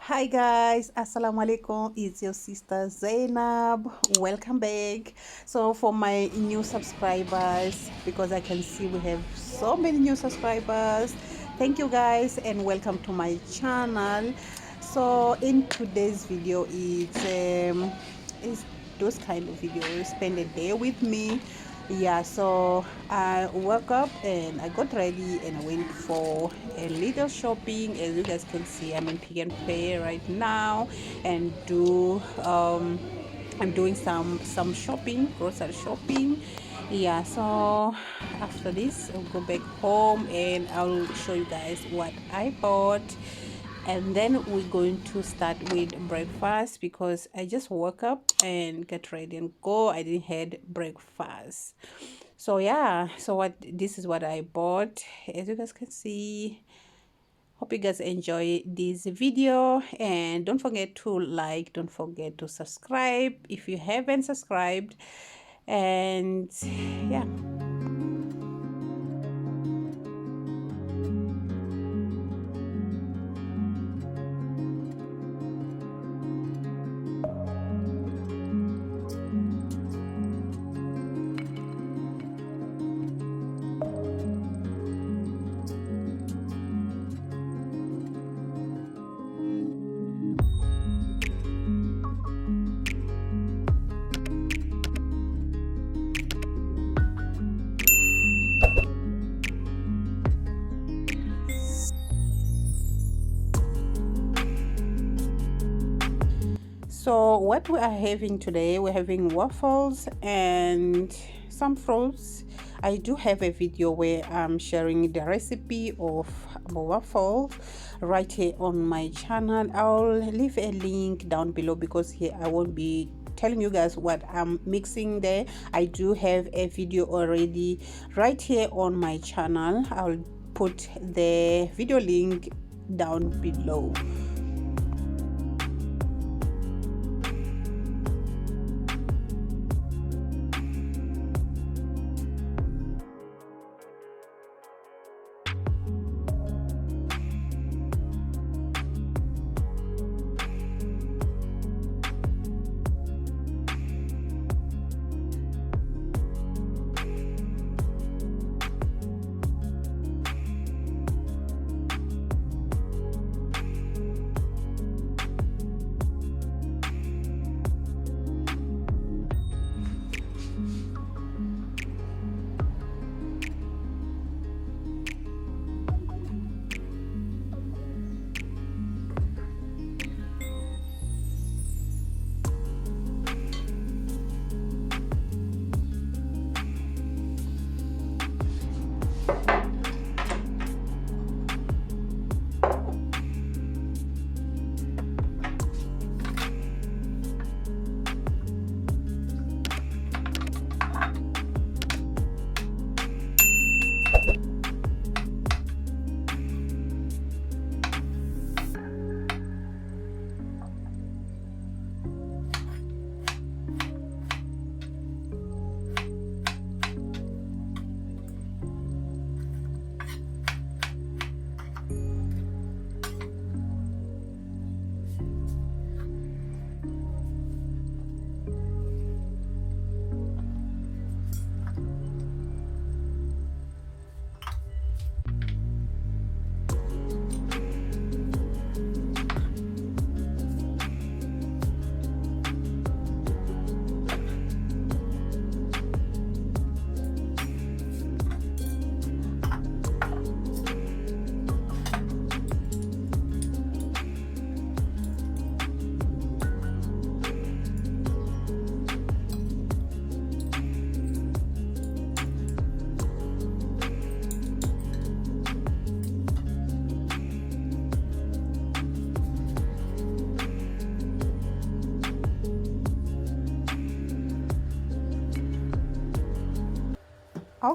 Hi guys, assalamu alaikum. It's your sister Zainab. Welcome back. So for my new subscribers, because I can see we have so many new subscribers, thank you guys and welcome to my channel. So in today's video, it's those kind of videos. Spend a day with me. Yeah, so I woke up and I got ready and I went for a little shopping. As you guys can see, I'm in Pick and Pay right now and I'm doing some shopping, grocery shopping. Yeah, so after this I'll go back home and I'll show you guys what I bought, and then we're going to start with breakfast because I just woke up and get ready and go. I didn't had breakfast. So yeah, so what this is what I bought. As you guys can see, hope you guys enjoy this video, and don't forget to like, don't forget to subscribe if you haven't subscribed. And yeah. So what we are having today, we're having waffles and some fruits. I do have a video where I'm sharing the recipe of waffles right here on my channel. I'll leave a link down below because here I won't be telling you guys what I'm mixing there. I do have a video already right here on my channel. I'll put the video link down below.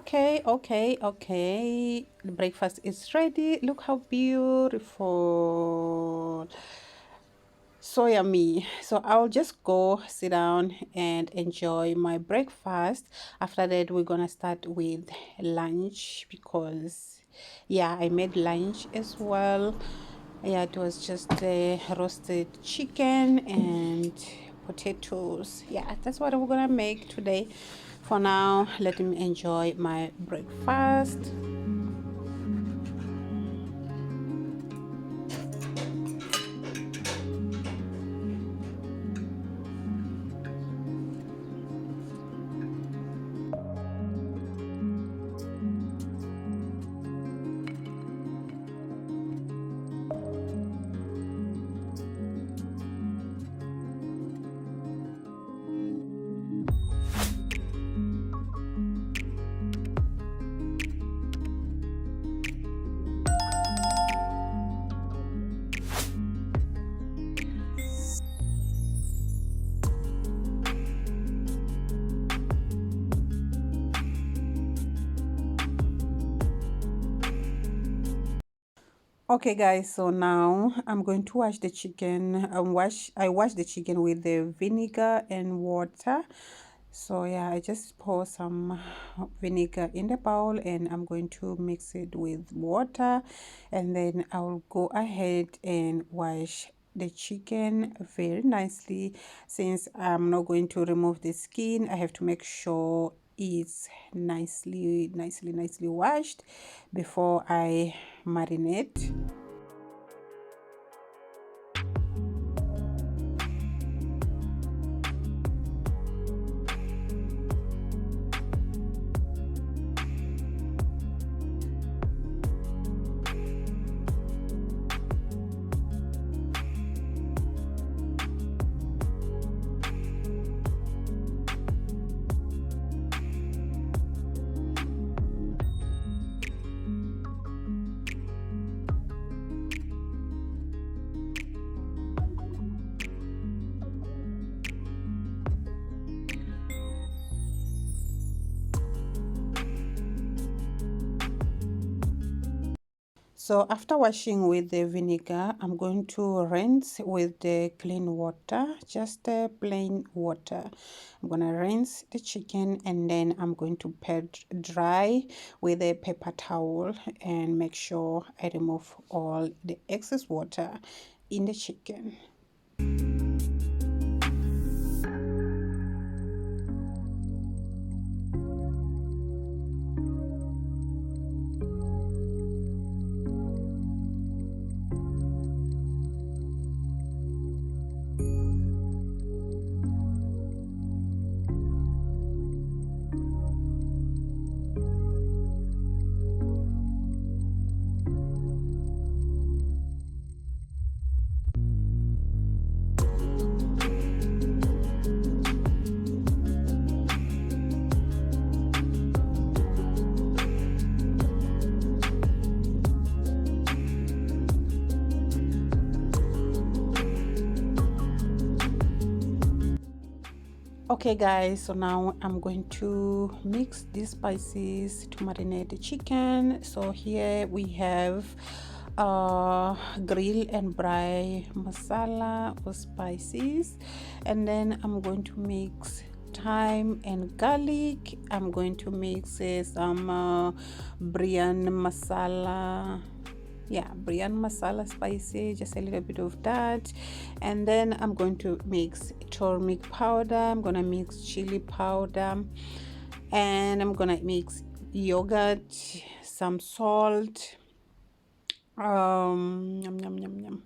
Okay. The breakfast is ready. Look how beautiful. So yummy. So I'll just go sit down and enjoy my breakfast. After that, we're gonna start with lunch because yeah, I made lunch as well. Yeah, it was just roasted chicken and potatoes. Yeah, that's what we're gonna make today. For now, let me enjoy my breakfast. Okay guys, so now I'm going to wash the chicken. I wash the chicken with the vinegar and water. So yeah, I just pour some vinegar in the bowl and I'm going to mix it with water, and then I'll go ahead and wash the chicken very nicely. Since I'm not going to remove the skin, I have to make sure it's nicely washed before I marinate. So after washing with the vinegar, I'm going to rinse with the clean water, just plain water. I'm going to rinse the chicken and then I'm going to pat dry with a paper towel and make sure I remove all the excess water in the chicken. Okay guys, so now I'm going to mix these spices to marinate the chicken. So here we have grill and fry masala or spices, and then I'm going to mix thyme and garlic. I'm going to mix some biryani masala, yeah, biryani masala spicy, just a little bit of that. And then I'm going to mix turmeric powder, I'm gonna mix chili powder, and I'm gonna mix yogurt, some salt. Yum, yum, yum, yum.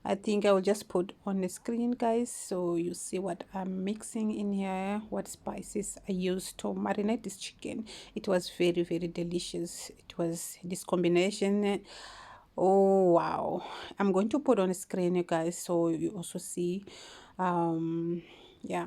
I think I will just put on the screen guys, so you see what I'm mixing in here, what spices I used to marinate this chicken. It was very delicious. It was this combination. Oh wow, I'm going to put on the screen you guys so you also see. Yeah.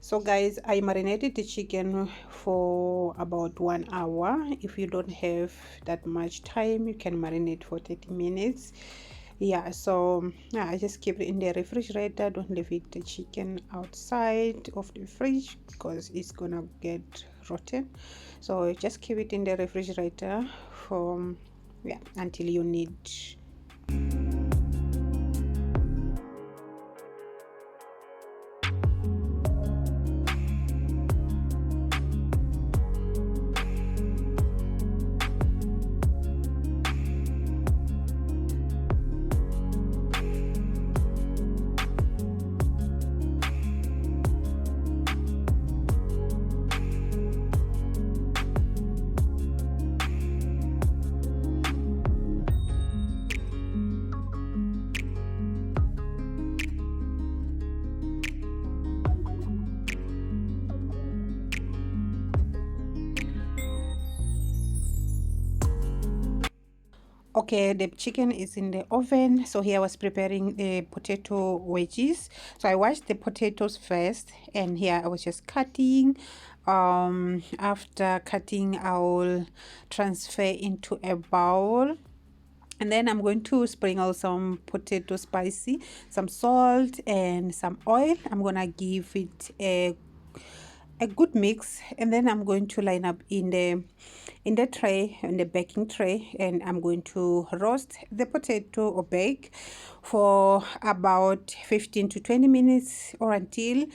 So guys, I marinated the chicken for about 1 hour. If you don't have that much time, you can marinate for 30 minutes. Yeah, so yeah, I just keep it in the refrigerator. Don't leave it the chicken outside of the fridge because it's gonna get rotten. So just keep it in the refrigerator for yeah until you need. Okay, the chicken is in the oven. So here I was preparing the potato wedges. So I washed the potatoes first, and here I was just cutting. After cutting, I'll transfer into a bowl, and then I'm going to sprinkle some potato spicy, some salt and some oil. I'm gonna give it a good mix, and then I'm going to line up in the tray, in the baking tray, and I'm going to roast the potato or bake for about 15 to 20 minutes or until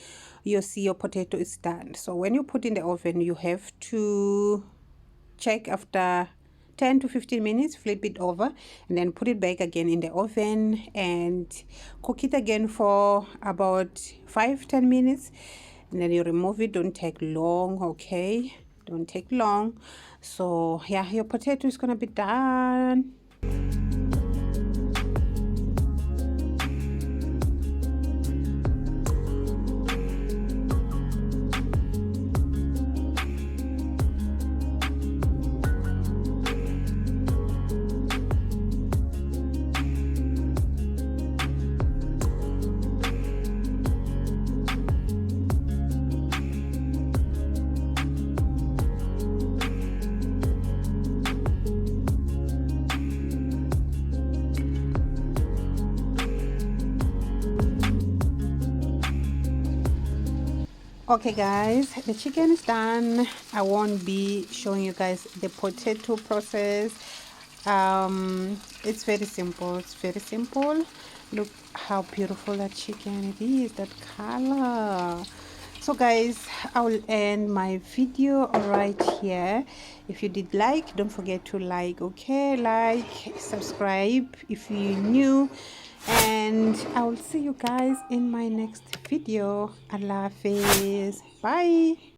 you see your potato is done. So when you put in the oven, you have to check after 10 to 15 minutes, flip it over, and then put it back again in the oven and cook it again for about 5-10 minutes, and then you remove it. Don't take long, okay? Don't take long. So yeah, your potato is gonna be done. Okay guys, the chicken is done. I won't be showing you guys the potato process. It's very simple. It's very simple. Look how beautiful that chicken it is, that color. So guys, I will end my video right here. If you did like, don't forget to like, okay? Like, subscribe if you're new, and I will see you guys in my next video. Allah Hafiz. Bye.